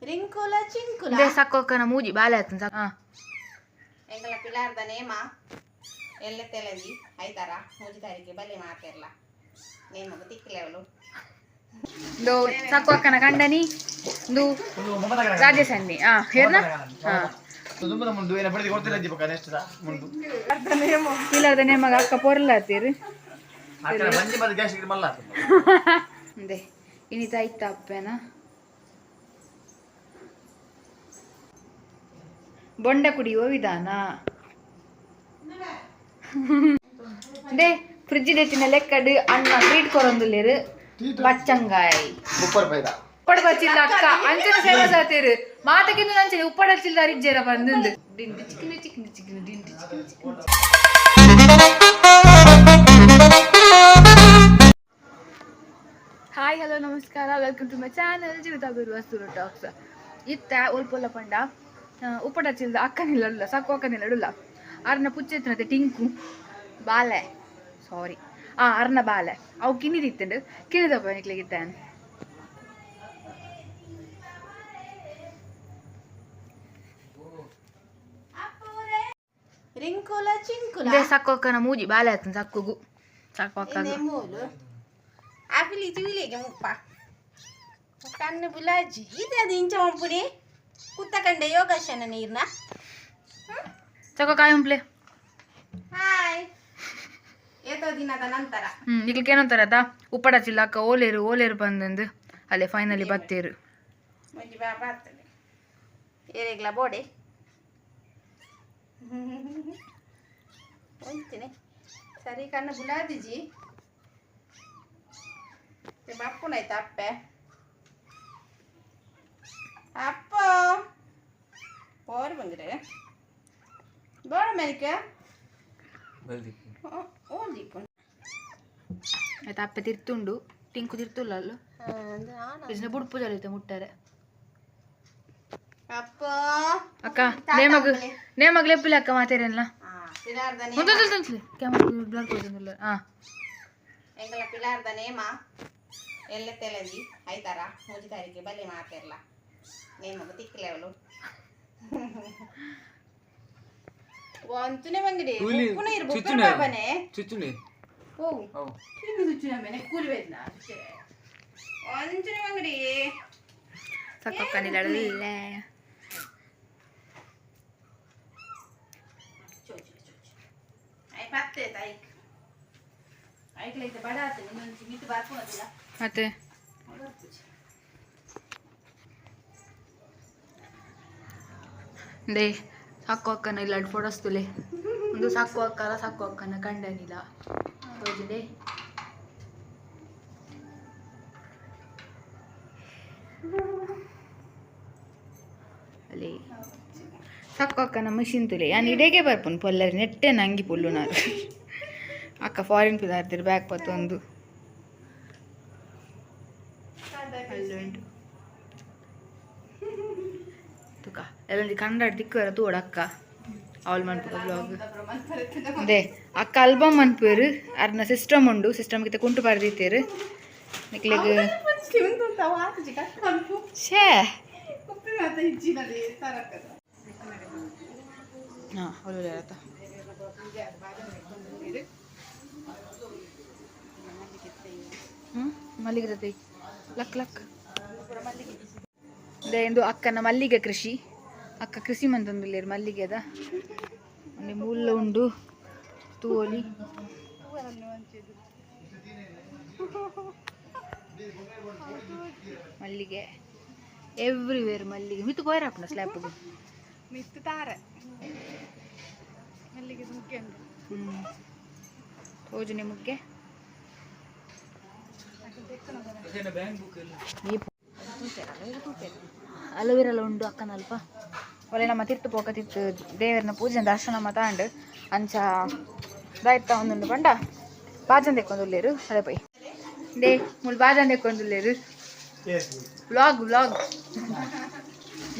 ರಿಂಕುಲ ಚಿಂಕುಲ they ಸಾಕೋಕನ ಮೂಜಿ ಬಾಲೆ ಆತನ ಸಾಕ ಎಂಕಲ ಪಿಲಾರ್ದ ನೇಮ ಎಲ್ಲ ತೆಲಂದಿ ಐತಾರ ಮೂಜಿ ತಾರೀಕಿಗೆ ಬಲೆ ಮಾತಿರ್ಲ ನೇಮಗ ತಿಕ್ಕಲೆವಳು ದೋ ಸಾಕೋಕನ ಕಂಡನಿ ದು ರಾಜೇಶ್ ಅನ್ನಿ ಹೇರ್ನ ಪಿಲಾರ್ದ ನೇಮಗ ಅಕ್ಕ ಪೊರ್ಲಾತೀರಿ ದೇ ಇನಿತ ಐತ ಅಪ್ಪೇನ ಬೊಂಡ ಕುಡಿಯುವ ವಿಧಾನ ದೇ ಫ್ರಿಜ್ ದೆತ್ತಿನ ಲೆಕ್ಕಡ್ ಅಣ್ಣ ಟ್ರೀಟ್ ಕೊರೊಂದುಲ್ಲೇರು ಬಚ್ಚಂಗಾಯ್ ಉಪ್ಪಡ ಬಚ್ಚಿಲ್ಲ ಅಕ್ಕ ಅಂಚನ ಸೇವಾ ಜಾತೇರು ಮಾತಕ್ಕಿಂದು ನಂಚನೆ ಉಪ್ಪಡ ಚಿಲ್ಲ ಅರಿಜ್ಜೇರ ಬಂದು ದಿಂಡಿ ಚಿಕ್ಕನ ಚಿಕ್ಕನ ಚಿಕ್ಕನ ದಿಂಡಿ ಚಿಕ್ಕನ ಚಿಕ್ಕನ ಹಾಯ್ ಹಲೋ ನಮಸ್ಕಾರ ವೆಲ್ಕಮ್ ಟು ಮೈ ಚಾನಲ್ ಜೀವಿತ ಬಿರುವಸ್ತೂರು ಟಾಕ್ಸ್ ಇತ್ತ ಒಲ್ಪೊಲ್ಲ ಪಂಡ ಉಪ್ಪಟ ಚಿಲ್ದ ಅಕ್ಕನಿಲ್ಲ ಸಾಕು ಅಕ್ಕನಿಲ್ಲ ಅರ್ನ ಪುಚ್ಚೆತ್ತಿನತೆ ಟಿಂಕು ಬಾಲೆ ಸಾರಿ ಅರ್ನ ಬಾಲೆ ಅವು ಕಿಣಿದಿತ್ತಂಡು ಕಿಣಿದಪ್ಪ ನಿಕ್ಲಿಗಿದ್ದಾನೆ ರಿಂಕುಲ ಚಿಂಕುಲ ದೇ ಸಾಕೋಕನ ಮೂಜಿ ಬಾಲೆ ಆತನ ಸಾಕುಗು ಸಾಕು ಅಕ್ಕ ಮೂಲು ಆಪಿಲಿ ತಿವಿಲಿಗೆ ಮುಪ್ಪ ಕಣ್ಣು ಬುಲಾಜಿ ಇದು ಇಂಚ ಮಂಪುನಿ ಕುತ್ತಕಂಡೆ ಯೋಗಾಸನ ನೀರ್ನ ಸಾಕೋ ಕಾಯಿ ಉಂಪ್ಲೆ ಹಾಯ್ ಏತೋ ದಿನದ ನಂತರ ಈಗಲಿಕ್ಕೆ ಏನಂತಾರೆ ಅದ ಉಪ್ಪಡ ಚಿಲ್ಲ ಅಕ್ಕ ಓಲೇರು ಬಂದಂದು ಅಲ್ಲೇ ಫೈನಲಿ ಬತ್ತೇರು ಮುಂಜಿ ಬಾ ಬರ್ತದೆ ಏರಿಗ್ಲ ಬೋಡೆ ಹೋಗ್ತೀನಿ ಸರಿ ಕಣ್ಣು ಬುಲಾದಿಜಿ ಬಾಪುನಾಯ್ತ ಅಪ್ಪೆ ಅಪ್ಪ ಓರ್ ಬಂದ್ರೆ ಬೋಡ ಮೇಲಿಕೆ ಆಯ್ತು ಅಪ್ಪೆ ತಿರ್ತುಂಡು ಟಿಂಕು ತಿರ್ತುಲ್ಲ ಅಲ್ಲ ಇದನ್ನ ಬುಡ್ಪು ಜಲಿತೆ ಮುಟ್ಟಾರೆ ಅಪ್ಪ ಅಕ್ಕ ನೇಮಗ ಲೆಪ್ಪಿಲ್ಲ ಅಕ್ಕ ಮಾತೇರಲ್ಲ ಬ್ಲರ್ ಕೊಡ್ತಿಲ್ಲ ಎಂಕಲ ಪಿಲಾರ್ದ ನೇಮ ಎಲ್ಲ ತೆಲಂದಿ ಐತಾರ ಮೂಜಿ ತಾರೀಕಿಗೆ ಬಲೆ ಮಾತಿರ್ಲ ನೇಮಗ ತಿಕ್ಕಲೆವಳು ಒಂಚುನೆ ಬಂಗಡಿ ಉಪ್ಪುನ ಇರ್ಬೇಕು ಬಾಬನೆ ಚುಚ್ಚುನೆ ಓ ಕಿನ್ನು ಚುಚ್ಚುನೆ ಮನೆ ಕೂಲಿ ವೇದ್ನ ಒಂಚುನೆ ಬಂಗಡಿ ಸಾಕೋಕ್ಕನಿಲ್ಲ ಐ ಪತ್ತೆ ತಾಯಿಕ್ ಐಕ್ಲೈತೆ ಬಡ ಆತ ನಿನ್ನೊಂದು ಮಿತ್ತು ಬಾರ್ಕೊಳದಿಲ್ಲ ಮತ್ತೆ ದೇ ಸಾಕು ಅಕ್ಕನ ಇಲ್ಲ ಫೋಟೋಸ್ತುಲೆ ಒಂದು ಸಾಕು ಅಕ್ಕನ ಕಂಡನಿಲ್ಲ ತೋಜಿದೆ ಅಲ್ಲೇ ಸಾಕು ಅಕ್ಕನ ಮಿಷಿನ್ ತುಲೆ ನಾನು ಇಡೇಗೆ ಬರ್ಪುನು ಪೊಲ್ಲರಿ ನೆಟ್ಟೆ ನಂಗಿ ಪುಲ್ಲು ನಾನು ಅಕ್ಕ ಫಾರಿನ್ ಪಿದಾರ್ತಿರು ಬ್ಯಾಗ್ ಪತ್ತು ಒಂದು ಅಲ್ಲುಂಟು ತುಕ ಎಲ್ಲೊಂದು ಕನ್ನಡ ತಿಕ್ಕರ ತೋಡ ಅಕ್ಕ ಅವಳು ಮನ್ಪುಗ ಬ್ಲಾಗ್ ಅದೇ ಅಕ್ಕ ಆಲ್ಬಮ್ ಮನ್ಪೇರು ಅರ್ನ ಸಿಸ್ಟಮ್ ಉಂಡು ಸಿಸ್ಟಮ್ ಗಿತ್ತ ಕುಂಟು ಪಡೆದಿತ್ತೇರು ನಿಕ್ಲಿಗೆ ಛೇ ಹಾಂ ಅವಳು ಆತ ಮಲ್ಲಿಗೆ ಜೊತೆ ಲಕ್ ಇಂದು ಅಕ್ಕನ ಮಲ್ಲಿಗೆ ಕೃಷಿ ಅಕ್ಕ ಕೃಷಿ ಮಂತಂದುಲ್ಲೇರು ಮಲ್ಲಿಗೆ ಅದ ಒಂದು ಮುಳ್ಳು ಉಂಡು ತೂಲಿ ಮಲ್ಲಿಗೆ ಎವ್ರಿವೇರ್ ಮಲ್ಲಿಗೆ ಮಿತ್ತು ಪೋಯರಪ್ಪನ ಸ್ಲ್ಯಾಪ್ಗೆ ಮಿತ್ತು ತಾರೆ ಮಲ್ಲಿಗೆ ಮುಖ್ಯ ತೋಜನೆ ಮುಗ್ಗೆ ಅಲೋವೆರಲ್ಲ ಉಂಡು ಅಕ್ಕನ ಅಲ್ಪ ಒಳ್ಳೆ ನಮ್ಮ ತಿರ್ತು ಪೋಕ ತಿರ್ತು ದೇವರನ್ನ ಪೂಜೆ ದರ್ಶನ ತಗೊಂಡು ಅಂಚ ದಾಯ್ತಾ ಒಂದೊಂದು ಬಂಡ ಬಾಜನ್ ತೆಕ್ಕೊಂದುಲ್ಲೇರು ಅದೇ ಪೈ ದೇ ಮುಳು ಬಾಜನ್ ತೆಕ್ಕೊಂದುಲ್ಲೇರು ವ್ಲಾಗ್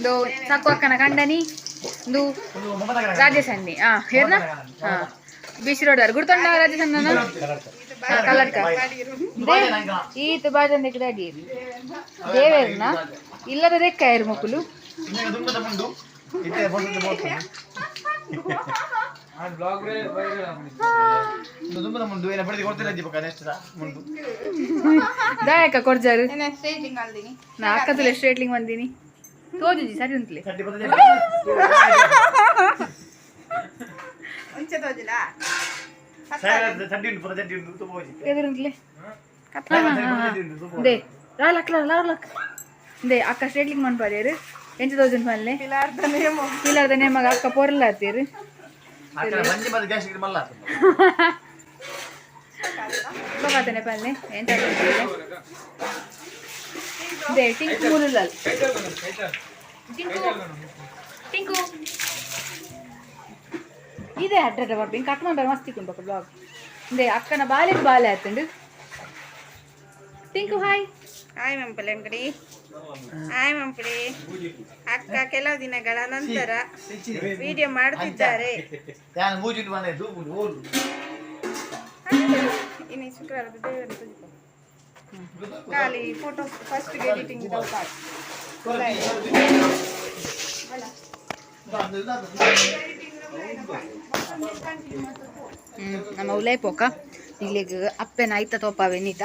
ದೋ ಸಾಕು ಅಕ್ಕನ ಕಂಡನಿ ದು ರಾಜೇಶ್ ಅನ್ನಿ ಹೇರ್ನ ಬಿಸಿ ರೋಡ್ ಗುರ್ತೊಂಡ ರಾಜೇಶ್ ಅನ್ನ ಕಲರ್ ಈತ ಬಾಜನ್ ರೆಡಿ ದೇವೇರ್ನ ಇಲ್ಲದ ರೆಕ್ಕಾಯರು ಮಕ್ಕಳು ದಾಯಕ ಕೊಡ್ಜಾರು ನಾ ಅಕ್ಕದಲ್ಲ ಸ್ಟ್ರೇಟ್ಲಿಂಗ್ ಬಂದೀನಿ ತೋಜುಜಿ ಸರಿ ಉಂಟ್ಲಿ ಎದುರುಂಟ್ಲಿ ದೇ ರಾಲಕ್ ದೇ ಅಕ್ಕ ಸ್ಟ್ರೇಟ್ಲಿಂಗ್ ಮನ್ಪಾಡ್ಯಾರು 8000 ಮಲ್ಲೆ ಪಿಲಾರ್ದ ನೇಮಗ ಅಕ್ಕ ಪೊರ್ಲ ಆತೀರು ಬಗಾತನೆ ಪಲ್ಲೆ ಎಂತ ದೇ ಟಿಂಕು ಮುಲುಲಲ್ ಟಿಂಕು ಇದೇ ಅಡ್ಡ ಬರ್ತೀನಿ ಕಟ್ ಮಾಡ್ಬಾರ ಮಸ್ತಿಕೊಂಡು ಬ್ಲಾಗ್ ದೇ ಅಕ್ಕನ ಬಾಲೆ ಆತಂಡು ಟಿಂಕು ಹಾಯ್ ಮಂಪಲೆ ಅಂಗಡಿ ಹಾಯ್ ಮಂಪಡಿ ಅಕ್ಕ ಕೆಲವು ದಿನಗಳ ನಂತರ ವಿಡಿಯೋ ಮಾಡ್ತಿದ್ದಾರೆ ಇನ್ನು ಶುಕ್ರವಾರದ ದೇವರ ಖಾಲಿ ಫೋಟೋ ಫಸ್ಟ್ ಎಡಿಟಿಂಗ್ ನಮ್ಮ ಉಲೈ ಪೋಕ ಇಲ್ಲಿಗೆ ಅಪ್ಪೆನ ಐತ ತೋಪಾವೆ ನೀತ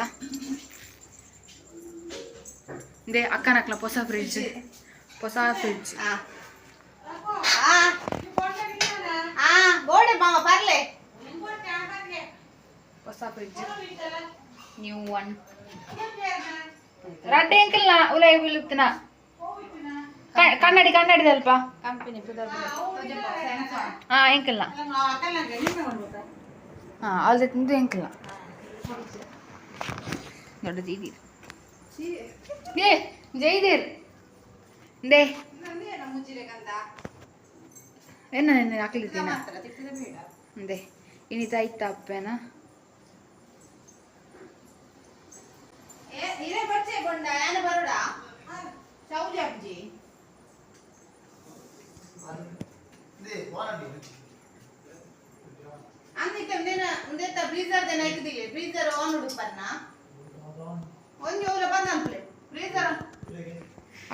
ದೇ ಅಕ್ಕನಕ್ಲ ಹೊಸ ಫ್ರಿಡ್ಜ್ ಹೊಸ ಫ್ರಿಡ್ಜ್ ನ್ಯೂ ಒನ್ ರಡ್ಡೆ ಎಂಕಲ್ನ ಉಲೈ ಬೀಳುತ್ತನ ಕನ್ನಡಿ ಸ್ವಲ್ಪ ಕಂಪನಿ ಎಂಕಲ್ನ ಅಲ್ದ ತಿಂದು ಎಂಕಲ್ನ ದೊಡ್ಡದು ಇದೀರಿ ದೇ ಜೈದೇರ್ ದೇ ಎನ್ನ ನೆನ್ನೆ ಹಾಕ್ಲಿದ್ದೀನ ದೇ ಇನ್ನಿತ ಆಯ್ತಾ ಅಪ್ಪೇನ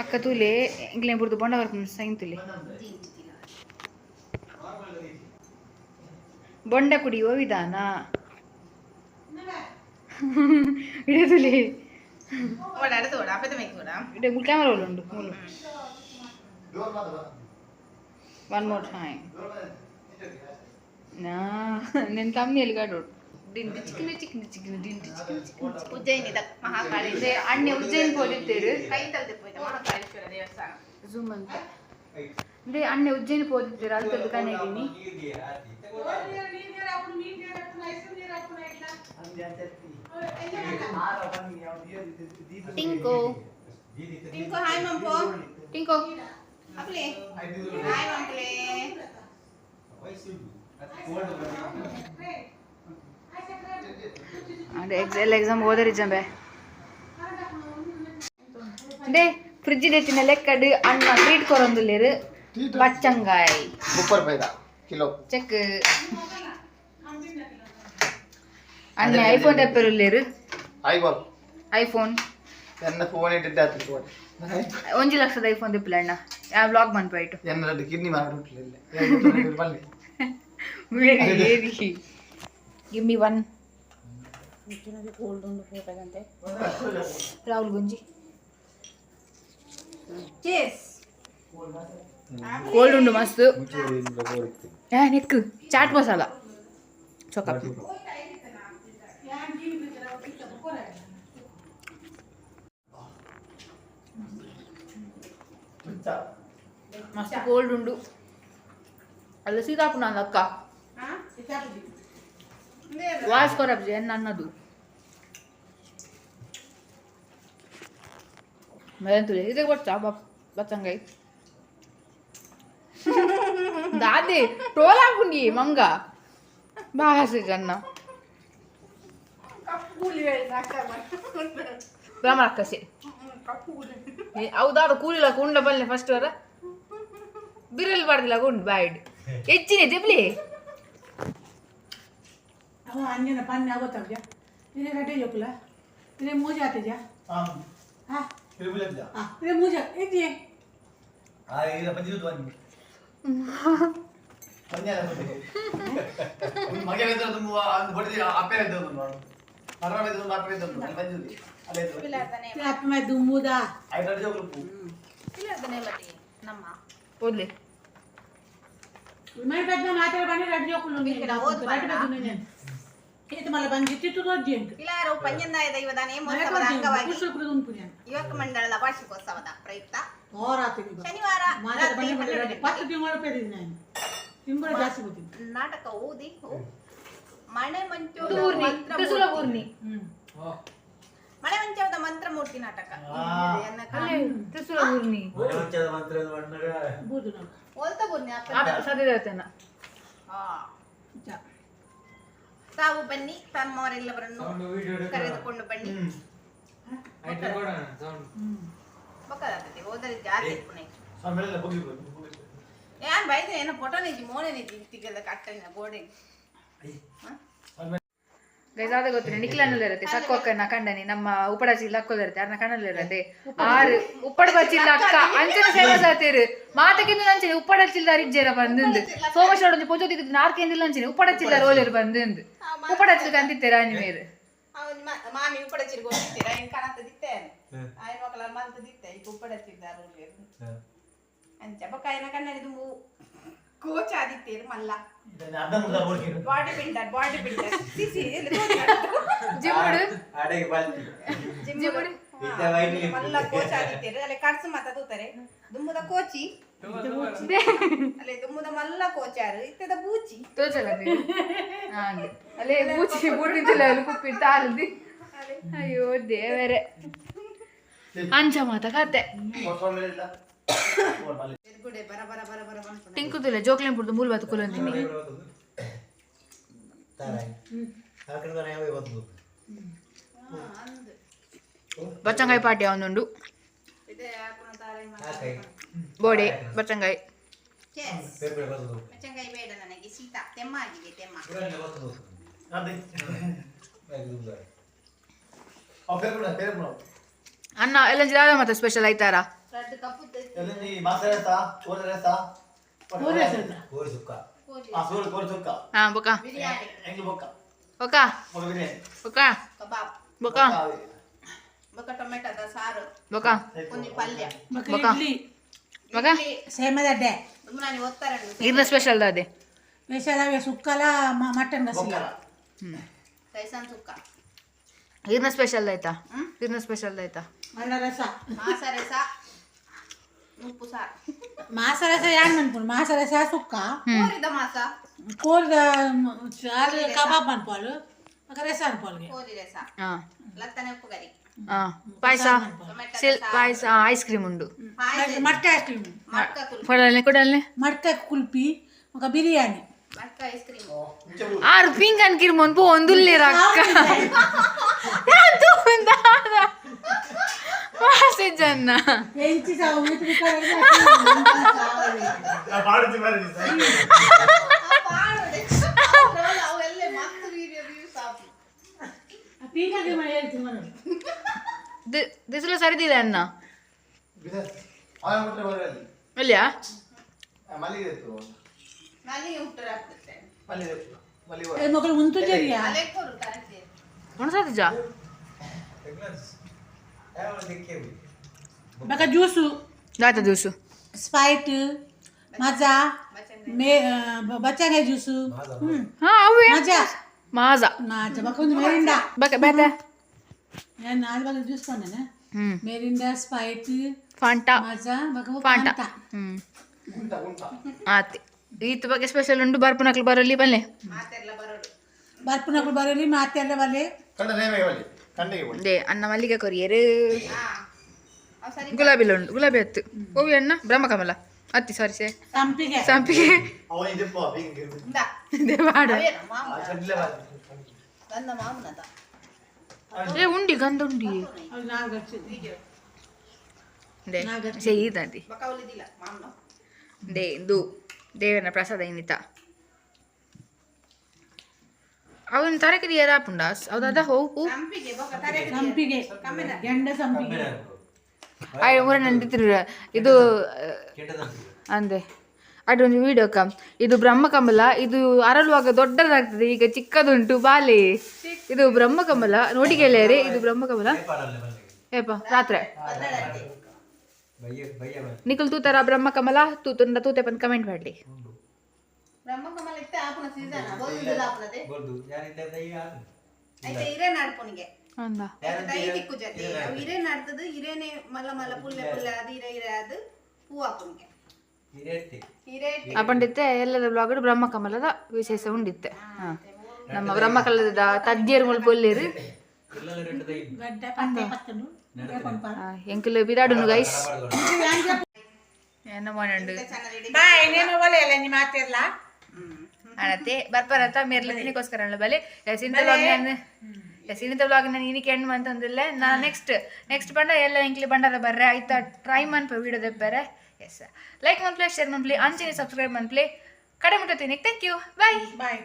ಅಕ್ಕ ತೂಲೆ ಇಂಗ್ಲೇ ಬುಡ್ದು ಬೊಂಡ ಬರ್ಕೊಂಡು ಸೈನ್ ತುಲೆ ಬೊಂಡ ಕುಡಿಯುವ ವಿಧಾನ ಇಡದುಲೆ ಕ್ಯಾಮರಾ ಉಂಟು ಒನ್ ಮೋರ್ ಟೈಮ್ నేను తమ్మియలు గాడు డిండి చిక్కిన ಉಜ್ಜಯಿನಿ ಮಹಾಕಾಳಿ ಅಣ್ಣೆ ಉಜ್ಜಯಿನಿ ಪೋದಿತ್ತೇರು ಕೈತಲ್ದೆ ಪೋಯ್ತು ಮಹಾಕಾಳೇಶ್ವರ ದೇವಸ್ಥಾನ ಝೂಮ್ ಅಂತ ಅಂದ್ರೆ ಅಣ್ಣೆ ಉಜ್ಜಯಿನಿ ಪೋದಿತ್ತೇರು ಅಲ್ತದ್ದು ಕನೆಗಿನಿ ಟಿಂಕು ಹಾಯ್ ಮಂಪು ಟಿಂಕು ಅಪ್ಲೆ ಹಾಯ್ ಮಂಪ್ಲೆ ಎಲ್ಲ ಎಕ್ಸಾಮ್ ಓದರಿ ಜಂಬೆ ದೇ ಫ್ರಿಡ್ಜ್ ಎತ್ತಿನ ಲೆಕ್ಕಡು ಅಣ್ಣ ಟ್ರೀಟ್ ಕೊರೊಂದುಲ್ಲೇರು ಬಚ್ಚಂಗಾಯಿ 30 ರೂಪಾಯಿ ಕಿಲೋ ಚೆಕ್ ಅಣ್ಣ ಐಫೋನ್ ತೆಪ್ಪರುಲ್ಲೇರು ಐಫೋನ್ ಎನ್ನ ಫೋನ್ ಇಟ್ಟಿದ್ದೆ ಆತು 1 ಲಕ್ಷದ ಐಫೋನ್ ತೆಪ್ಪಲ ಅಣ್ಣ ಯಾ ವ್ಲಾಗ್ ಮನ್ಪಾಯ್ತು ಎನ್ನ ಕಿಡ್ನಿ ಮಾಡಿಬಿಟ್ಲಿಲ್ಲ ಬಲ್ಲಿ very give me one Rahul ಗುಂಜಿ ಕೋಲ್ಡ್ ಉಂಡು ಮಸ್ತ್ ನೆಕ್ ಚಾಟ್ ಮಸಾಲ ಚೊಕ್ಕ ಮಸ್ತ್ ಕೋಲ್ಡ್ ಉಂಡು ಅಲ್ಲ ಸೀತಾಪುಣ ಅಕ್ಕ ವಾಯ್ಸ್ ಕೊರಬ್ಜಿ ನನ್ನದು ಮರಂತುಲೆ ಇದೇ ಗೊತ್ತಾ ಬಚ್ಚಂಗಾಯಿ ದಾದೆ ಟೋಲ್ ಹಾಕುಂಡಿ ಮಂಗ ಬಾಹಸಿ ಜನ್ನ ಬ್ರಹ್ಮಕ್ಕಸೆ ಹೌದಾದ ಕೂಲಿಲ್ಲ ಕುಂಡ ಬಲ್ಲೆ ಫಸ್ಟ್ ವರ ಬಿರಲ್ ಬಾರ್ದಿಲ್ಲ ಗುಂಡ್ ಬ್ಯಾಡ್ ಹೆಚ್ಚಿನ ತಿಪ್ಲಿ ಅಂಜನ ಪನ್ನೆ ಆಗೋತಾವ್ಯ ini rada jokla ini moja aja हां ah फिर बोले जा ini moja ini हां ये पंजी तो बन पंजा मगे वेदर तुम बड़ी आपे वेदर तुम मरवा वेदर तुम आपे वेदर तुम पंजी अले పిల్లాడదనే apa mai dumuda आई रड जो पू పిల్లాడదనే బట్టి నమ్మ ಓದ್ಲಿ mai pedda matar bani rada joklu ni ఇక్కడ ఓద్బాడా itu malah bangi itu rojeng పిల్లారు పంజందాయ దైವದಾನೆ ಮೋಸವದ ಅಂಗವಾಗಿ usul kudu punya ಯುವಕ ಮಂಡಳದ ವಾರ್ಷಿಕೋತ್ಸವದ ಪ್ರಯುಕ್ತ ora tadi ಶನಿವಾರ matar ರಾತ್ರಿ bani 12 ಗಂಟೆಗೆ pattu dingola pedina ತಿಂಗಳ ಜಾಸ್ತಿ ಗೊತ್ತಿಲ್ಲ ನಾಟಕ ಓದಿ ಮಣೆ ಮಂಚೋದ ಊರ್ನಿ ಮಂತ್ರ ತ್ರಿಶೂಲ ಊರ್ನಿ ಮಣೆ ಮಂಚೋದ ಮಂತ್ರ ಮೂರ್ತಿ ನಾಟಕ ಅಲ್ಲೇ ತ್ರಿಶೂಲ ಊರ್ನಿ ಬೂದು ನಾವು ಓಲ್ತಾ ಬನ್ನಿ ಸರಿದಾತನ ತಾವು ಬನ್ನಿ ತಮ್ಮವರೆಲ್ಲವರನ್ನು ಕರೆದುಕೊಂಡು ಬನ್ನಿ ಬಕ್ಕದಾಗ್ತದೆ ಹೋದರೆ ಜಾತಿ ಪುಣೆ ಸಮೇಲೆ ಬುಗಿ ಯಾನ್ ಬೈದ್ರೆ ಏನೋ ಫೋಟೋ ನಿಜಿ ಮೋನೆ ನಿಜಿ ತಿಗದ ಕಟ್ಟನ ಗೋಡೆ ಗೈಸ್ ಅದೇ ಗೊತ್ತಿಲ್ಲ ನಿಖಿಲನಲ್ಲಿ ಇರುತ್ತೆ ಸಕ್ಕು ಅಕ್ಕನ ಕಂಡನಿ ನಮ್ಮ ಉಪ್ಪಡ ಚಿಲ್ಲ ಅಕ್ಕೋದು ಇರುತ್ತೆ ಯಾರನ್ನ ಕಣ್ಣಲ್ಲಿ ಇರುತ್ತೆ ಆರು ಉಪ್ಪಡ ಬಚ್ಚಿಲ್ಲ ಅಕ್ಕ ಅಂಚನ ಫೇಮಸ್ ಆತೀರು ಮಾತಕ್ಕಿಂತ ಅಂಚನೆ ಉಪ್ಪಡ ಚಿಲ್ಲ ರಿಜ್ಜೇರ ಬಂದಿಂದು ಸೋಮೇಶ್ವರ ಒಂದು ಪೊಜೋ ತಿದ್ದು ನಾರ್ಕೆಂದಿಲ್ಲ ಅಂಚನೆ ಉಪ್ಪಡ ಚಿಲ್ಲ ರೋಲರ್ ಬಂದಿಂದು ಉಪ್ಪಡ ಚಿಲ್ಲ ಕಂತಿತ್ತೆ ರಾಣಿ ಮೇರು ಮಾಮಿ ಉಪ್ಪಡ ಚಿರ್ಗೋಗ್ತೀರಾ ಇನ್ ಕಾಣತ್ತ ದಿತ್ತೆ ಆಯ್ನ ಮಕ್ಕಳ ಮಂತ ದಿತ್ತೆ ಈಗ ಉಪ್ಪಡ ಚಿದ್ದಾರು ಅಂಚ ಬಕಾಯಿನ ಕಣ್ಣನಿದು ಕೋಚ್ ಆದಿತ್ತೇರು ಮಲ್ಲ ಬಾಡಿ ಬಿಲ್ಡರ್ ಸಿಸಿ ಜಿಮ್ಮುಡು ಜಿಮ್ಮುಡು ಮಲ್ಲ ಕೋಚ್ ಆದಿತ್ತೇರು ಅಲ್ಲೇ ಕಡ್ಸು ಮಾತ ತೂತಾರೆ ದುಮ್ಮದ ಕೋಚಿ ಅಲ್ಲೇ ದುಮ್ಮದ ಮಲ್ಲ ಕೋಚಾರು ಇತ್ತದ ಬೂಚಿ ತೋಚಲ್ಲ ಹಾಗೆ ಅಲ್ಲೇ ಬೂಚಿ ಬೂಟಿದ್ದಿಲ್ಲ ಅಲ್ಲಿ ಕುಪ್ಪಿಟ್ಟು ಆಲ್ದಿ ಅಯ್ಯೋ ದೇವರೇ ಅಂಚ ಮಾತ ಕತೆ ಗುಡೆ ಬರ ಬರ ಬರ ಬರ ಬಂತು ಟಿಂಕುದಿಲ್ಲ ಜೋಕ್ಲೇನ್ ಪುಡ್ದು ಮೂಲ ಬಾತು ಕುಲಂದಿನಿ ಬಚ್ಚಂಗಾಯಿ ಪಾಟಿ ಅವನುಂಡು ಇದೆ ಹಾಕೋಣ ತಾರೆ ಬೋಡೆ ಬಚ್ಚಂಗಾಯಿ ಮೆಚ್ಚಂಗಾಯಿ ಬೇಡ ನನಗೆ ಶೀತ ತೆಮ್ಮ ಆಗಿದೆ ತೆಮ್ಮ ಅನ್ನ ಎಲ್ಲ ಜಿರಾವೆ ಮತ್ತೆ ಸ್ಪೆಷಲ್ ಆಯ್ತಾರಾ ರಡ್ಡು ಕಪ್ಪುತ್ತೆ ಎಲ್ಲಿ ಮಾಸರೇಸ ಕೋರರೇಸ ಕೋರಿ ಸುಕ್ಕ ಆ ಕೋರಿ ಸುಕ್ಕ ಹಾ ಬೊಕ ಬಿರಿಯಾನಿ ಎಂಗ್ಲು ಬೊಕ್ಕ ಬೊಕ ಬಿರಿಯಾನಿ ಬೊಕ ಕಬಾಬ್ ಬೊಕ ಬೊಕ ಟೊಮೆಟೊದ ಸಾರು ಬೊಕ ಒಂದಿ ಪಲ್ಯ ಬೊಕ ಇಡ್ಲಿ ಬೊಕ ಸೇಮದಡ್ಡೆ ನಾನು ಒತ್ತರಡು ಇರ್ನ ಸ್ಪೆಷಲ್ ದಾದೆ ಸ್ಪೆಷಲ್ ಸುಕ್ಕಲ ಮಟನ್ ಬೊಕ್ಕಲ ಕೈಸನ್ ಸುಕ್ಕ ಇರ್ನ ಸ್ಪೆಷಲ್ ಆಯ್ತಾ ಇರ್ನ ಸ್ಪೆಷಲ್ ಆಯ್ತಾ ಮಲ್ಲ ರಸ ಮಾಸರಸ ಉಪ್ಪು ಸಾರು ಮಾಸ ರಸ ಯಾನ್ ಮನ್ಪುಡು ಮಾಸ ರಸ ಸುಕ್ಕ ಕೋರಿದ ಮಾಸ ಕೋರಿದ ಸಾರು ಕಬಾಬ್ ಅನ್ಪಾಲು ರಸ ಅನ್ಪಾಲ್ಗೆ ಕೋರಿ ರಸ ಹಾ ಲತ್ತನೆ ಉಪ್ಪು ಗರಿ ಹಾ ಪಾಯಸ ಸಿಲ್ ಪಾಯಸ ಐಸ್ ಕ್ರೀಮ್ ಉಂಡು ಮಟ್ಕ ಐಸ್ ಕ್ರೀಮ್ ಮಡ್ಕ ಕುಲ್ಪಿ ಕೊಡಲ್ನೆ ಕೊಡಲ್ನೆ ಮಟ್ಕ ಕುಲ್ಪಿ ఒక బిర్యానీ ಮಡ್ಕ ಐಸ್ ಕ್ರೀಮ್ ಆರು ಪಿಂಕ್ ಅನ್ಕಿರ್ ಮೊನ್ಪು ಒಂದುಲ್ಲಿ ರಕ್ಕ ಅದು ಒಂದಾದ ವಾಸಿ ಜನ್ನ ಎಂಚಿ ಸಾವು ಮಿತ್ರ ಕರೆಗೆ ಪಾಡುತ್ತಿ ಬರಲಿ ಅವೆಲ್ಲ ಮತ್ತೆ ವೀಡಿಯೋ ಸಾಪು ಪೀಂಗಾಗೆ ಮಾಡಿ ಹೇಳ್ತೀನಿ ಮನೆ ದಿಸಲು ಸರಿದಿಲ್ಲ ಅನ್ನ ಬಿದರ್ ಆಯ ಮುಟ್ರೆ ಬರಲಿ ಅಲ್ಲಿಯಾ ಮಲ್ಲಿಗೆ ಇತ್ತು ನಲ್ಲಿ ಉಟ್ಟರ ಆಗ್ತದೆ ಮಲ್ಲಿಗೆ ಮಲ್ಲಿಗೆ ఏ మొక్కలు ఉంటుందరియా ಅಲೆ ಕೋರು ಕರೆಕ್ಟ್ ಒಣಸಾದಿಜ బక జ్యూసు ದಾತ ಜ್ಯೂಸು స్ప్రైట్ మజా మే బచ్చంగాయ జ్యూసు ಹಾ ಅವೇ మజా ಮಾಜಾ మజా బక ఉంది మెరిండా ಬಕ ಬೇತ నేను నాలుగు బక జ్యూస్ కొన్నాను మెరిండా స్ప్రైట్ ಫಾಂಟಾ మజా బక ಫಾಂಟಾ ఫాంటా ಗುಂಟ ಗುಂಟ ಆತಿ ಈತ ಬಗ್ಗೆ ಸ್ಪೆಷಲ್ ಉಂಟು ಬರ್ಪುನಕ್ಲು ಬರಲಿ ಬಲ್ಲೆ ಮಾತೆಲ್ಲ ಬರೋಡು ಬರ್ಪುನಗಳು ಬರಲಿ ಮಾತೆಲ್ಲ ಬರಲಿ ಕಂಡ ನೇಮೆ ಬರಲಿ ಕಂಡಿಗೆ ಬರಲಿ ದೇ ಅನ್ನ ಮಲ್ಲಿಗೆ ಕೊರಿಯರು ಹಾ ಅವ್ ಸರಿ ಗುಲಾಬಿಲ ಉಂಟು ಗುಲಾಬಿ ಹತ್ತು ಹೂವಿ ಅಣ್ಣ ಬ್ರಹ್ಮಕಮಲ ಅತ್ತಿ ಸಾರಿ ಸೇ ಸಂಪಿಗೆ ಸಂಪಿಗೆ ಅವ ಇದಪ್ಪ ಬಿಂಗ್ ಇಂದ ದೇ ಮಾಡ ಅವೇನು ಮಾಮ ಆ ಚಡ್ಲೆ ಬಾರಿ ಗಂಧ ಮಾಮನದ ಏ ಉಂಡಿ ಗಂಧ ಉಂಡಿ ಅವು ನಾಲ್ಕು ಹಚ್ಚಿದ್ದು ವಿಡಿಯೋ ದೇ ಸೇ ಈದಂತಿ ಬಕ ಉಳಿದಿಲ್ಲ ಮಾಮನ ದೇ ಇದು ದೇವನ ಪ್ರಸಾದ ಇನ್ನಿತ ಅವನ್ ತರಕಾರಿ ಯಾರಾಪುಂಡಾಸ್ ಅವದ ಹೋಗು ಸಂಪಿಗೆ ಬೊಕ ತರೆ ಸಂಪಿಗೆ ಗೆಂಡ ಸಂಪಿಗೆ ಆಯ್ ಊರ ನಂದಿತ್ತಿರ ಇದು ಅಂದೆ ಅದೊಂದು ವಿಡಿಯೋಕ ಇದು ಬ್ರಹ್ಮಕಮಲ ಇದು ಅರಳುವಾಗ ದೊಡ್ಡದಾಗ್ತದೆ ಈಗ ಚಿಕ್ಕದುಂಟು ಬಾಲೆ ಇದು ಬ್ರಹ್ಮಕಮಲ ನೋಡಿ ಗೆಳೆಯರೆ ಇದು ಬ್ರಹ್ಮಕಮಲ ಏಪ ರಾತ್ರಿ ನಿಖಲ್ ತೂತರ ಬ್ರಹ್ಮಕಮಲ ತೂತುಂಡ ತೂತೆ ಪಂದ್ ಕಮೆಂಟ್ ಮಾಡ್ಲಿ ಬ್ರಹ್ಮಕಮಲ ಇತ್ತೆ ಆಪುನ ಸೀಸನ್ ಬೋಲ್ದುಲ ಆಪುನದೆ ಐತೆ ಇರೆ ನಾಡ್ಪುನಿಗೆ ಅಂದ ದೈ ದಿಕ್ಕು ಜತೆ ಇರೆ ನಾಡ್ತದು ಇರೆನೆ ಮಲ್ಲ ಮಲ್ಲ ಪುಲ್ಲೆ ಪುಲ್ಲೆ ಅದು ಇರೆ ಅದು ಪೂ ಆಪುನಿಗೆ ಇರೆ ಅಪಂಡಿತ್ತೆ ಎಲ್ಲದ ಬ್ಲಾಗ್ ಬ್ರಹ್ಮಕಮಲದ ವಿಶೇಷ ಉಂಡಿತ್ತೆ ಹಾ ನಮ್ಮ ಬ್ರಹ್ಮಕಮಲದ ತಜ್ಜೇರು ಮುಲ್ಪೊಲ್ಲೇರು ಗಡ್ಡ ಪತ್ತೆ ಪತ್ತನು ಎಂಕಲ್ ಬಿರಾಡುನು ಗೈಸ್ ಏನ ಮಾಡಂಡು ಬಾಯ್ ನೇಮ ಒಲೆ ಎಲ್ಲ ನಿ ಮಾತಿರ್ಲ ಅಣತೆ ಬರ್ಬರತ್ತ ಮೇರ್ಲತ್ತಿನಿಗೋಸ್ಕರ ಅಲ್ಲ ಬಲೆ ಸಿನಿತ ಬ್ಲಾಗ್ ನಾನು ಇನಿಕೆ ಹೆಣ್ಣು ಅಂತಂದಿಲ್ಲ ನಾ ನೆಕ್ಸ್ಟ್ ಬಂಡ ಎಲ್ಲ ಎಂಕ್ಲಿ ಬಂಡದ ಬರ್ರೆ ಆಯ್ತಾ ಟ್ರೈ ಮನ್ಪ ವಿಡಿಯೋ ದೆಪ್ಪರೆ ಎಸ್ ಲೈಕ್ ಮನ್ಪ್ಲೆ ಶೇರ್ ಮನ್ಪ್ಲೆ ಅಂಚೆನೆ ಸಬ್ಸ್ಕ್ರೈಬ್ ಮನ್ಪ್ಲೆ ಕಡೆ ಮುಟ್ಟತೀನಿ ಥ್ಯಾಂಕ್ ಯು ಬಾಯ್ ಬಾಯ್